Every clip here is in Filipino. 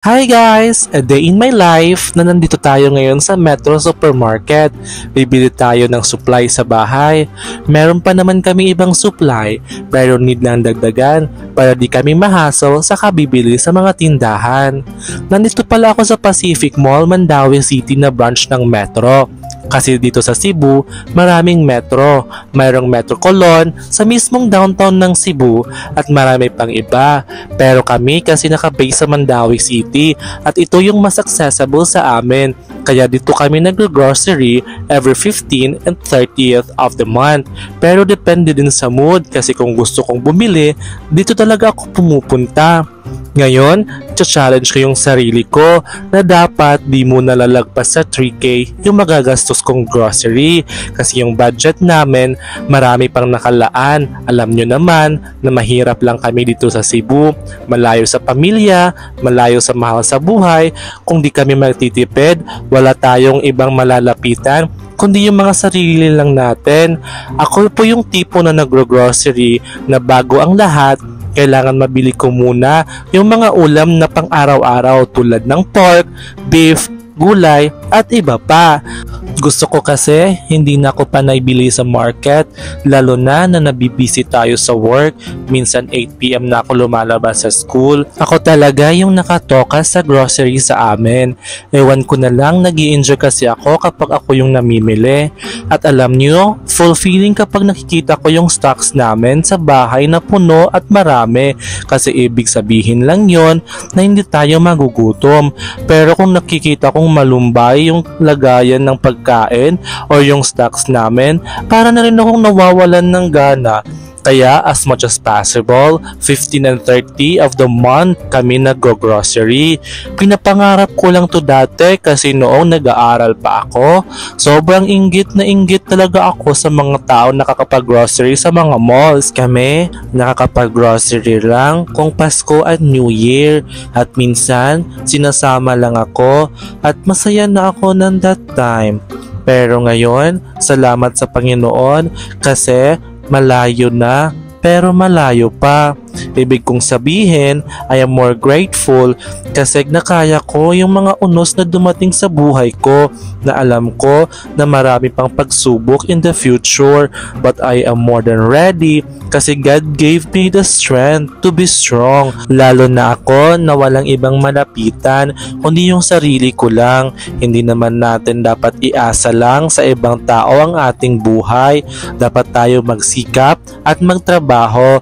Hi guys! A day in my life na nandito tayo ngayon sa Metro Supermarket. Bibili tayo ng supply sa bahay. Meron pa naman kami ibang supply pero need lang dagdagan para di kami mahassle sa kabibili sa mga tindahan. Nandito pala ako sa Pacific Mall, Mandaue City na branch ng Metro. Kasi dito sa Cebu, maraming metro. Mayroong Metro Colon sa mismong downtown ng Cebu at marami pang iba. Pero kami kasi nakabase sa Mandaue City at ito yung mas accessible sa amin. Kaya dito kami nag-grocery every 15th and 30th of the month. Pero depende din sa mood kasi kung gusto kong bumili, dito talaga ako pumupunta. Ngayon, challenge ko yung sarili ko na dapat di mo nalalagpas sa 3K yung magagastos kong grocery kasi yung budget namin marami pang nakalaan. Alam nyo naman na mahirap lang kami dito sa Cebu, malayo sa pamilya, malayo sa mahal sa buhay. Kung di kami magtitipid, wala tayong ibang malalapitan kundi yung mga sarili lang natin. Ako po yung tipo na nagro-grocery na bago ang lahat, kailangan mabili ko muna yung mga ulam na pang araw-araw tulad ng pork, beef, gulay at iba pa. Gusto ko kasi hindi na ako panay bili sa market lalo na nabibisi tayo sa work. Minsan 8 PM na ako lumalabas sa school. Ako talaga yung nakatoka sa grocery sa amin. Ewan ko na lang, nag-i-enjoy kasi ako kapag ako yung namimili. At alam nyo, fulfilling kapag nakikita ko yung stocks namin sa bahay na puno at marami. Kasi ibig sabihin lang yon na hindi tayo magugutom. Pero kung nakikita kong malumbay yung lagayan ng pagkain o yung stocks namin, para na rin akong nawawalan ng gana. Kaya as much as possible, 15 and 30 of the month kami nag-grocery. Pinapangarap ko lang to dati kasi noong nag-aaral pa ako, sobrang inggit na inggit talaga ako sa mga tao nakakapag-grocery sa mga malls. Kami nakakapag-grocery lang kung Pasko at New Year at minsan sinasama lang ako at masaya na ako ng that time. Pero ngayon, salamat sa Panginoon kasi malayo na pero malayo pa. Ibig kong sabihin, I am more grateful kasi nakaya ko yung mga unos na dumating sa buhay ko na alam ko na marami pang pagsubok in the future, but I am more than ready kasi God gave me the strength to be strong. Lalo na ako na walang ibang malapitan kundi yung sarili ko lang. Hindi naman natin dapat iasa lang sa ibang tao ang ating buhay. Dapat tayo magsikap at magtrabaho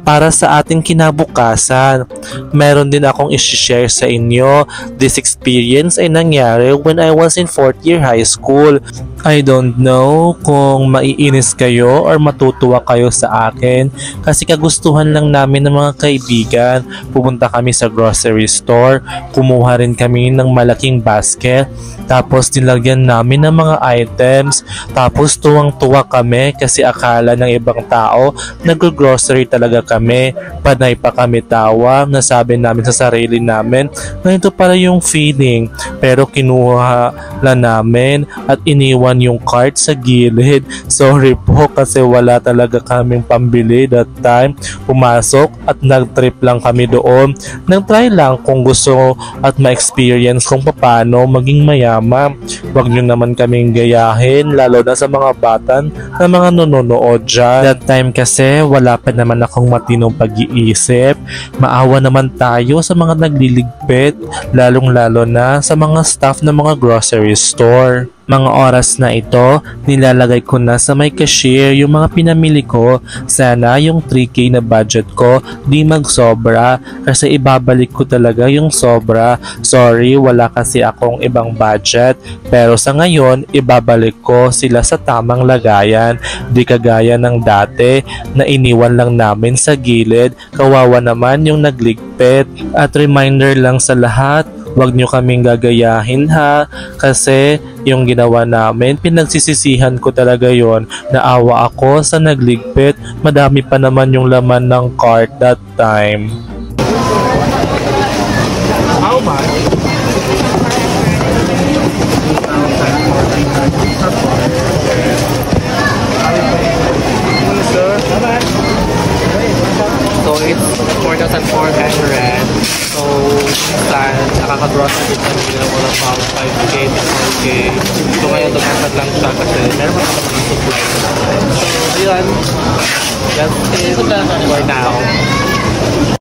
para sa ating kinabukasan. Meron din akong i-share sa inyo. This experience ay nangyari when I was in 4th year high school. I don't know kung maiinis kayo or matutuwa kayo sa akin kasi kagustuhan lang namin ng mga kaibigan. Pupunta kami sa grocery store, kumuha rin kami ng malaking basket, tapos nilagyan namin ng mga items, tapos tuwang-tuwa kami kasi akala ng ibang tao nag-grocery talaga kami. Panay pa kami tawa, nasabi namin sa sarili namin na ito pala yung feeling, pero kinuha lang namin at iniwan yung cart sa gilid. Sorry po kasi wala talaga kaming pambili that time. Pumasok at nag-trip lang kami doon. Nag-try lang kung gusto at ma-experience kung paano maging mayaman. Huwag nyo naman kaming gayahin lalo na sa mga batan na mga nanonood dyan. That time kasi wala pa naman akong matinong pag-iisip. Maawa naman tayo sa mga nagliligpit, lalong-lalo na sa mga staff ng mga grocery store. Mga oras na ito, nilalagay ko na sa may cashier yung mga pinamili ko. Sana yung 3K na budget ko di magsobra kasi ibabalik ko talaga yung sobra. Sorry, wala kasi akong ibang budget. Pero sa ngayon, ibabalik ko sila sa tamang lagayan. Di kagaya ng dati na iniwan lang namin sa gilid. Kawawa naman yung nagligpit. At reminder lang sa lahat, huwag nyo kaming gagayahin ha kasi yung ginawa namin, pinagsisisihan ko talaga yon. Naawa ako sa nagligpit, madami pa naman yung laman ng cart that time. How much? So it's 4,400. So, nakaka-grocery kami ng mga pang 5K to 4K. So ngayon tumatag lang siya kasi meron pa naman ng supply. So ayun, that's it for now.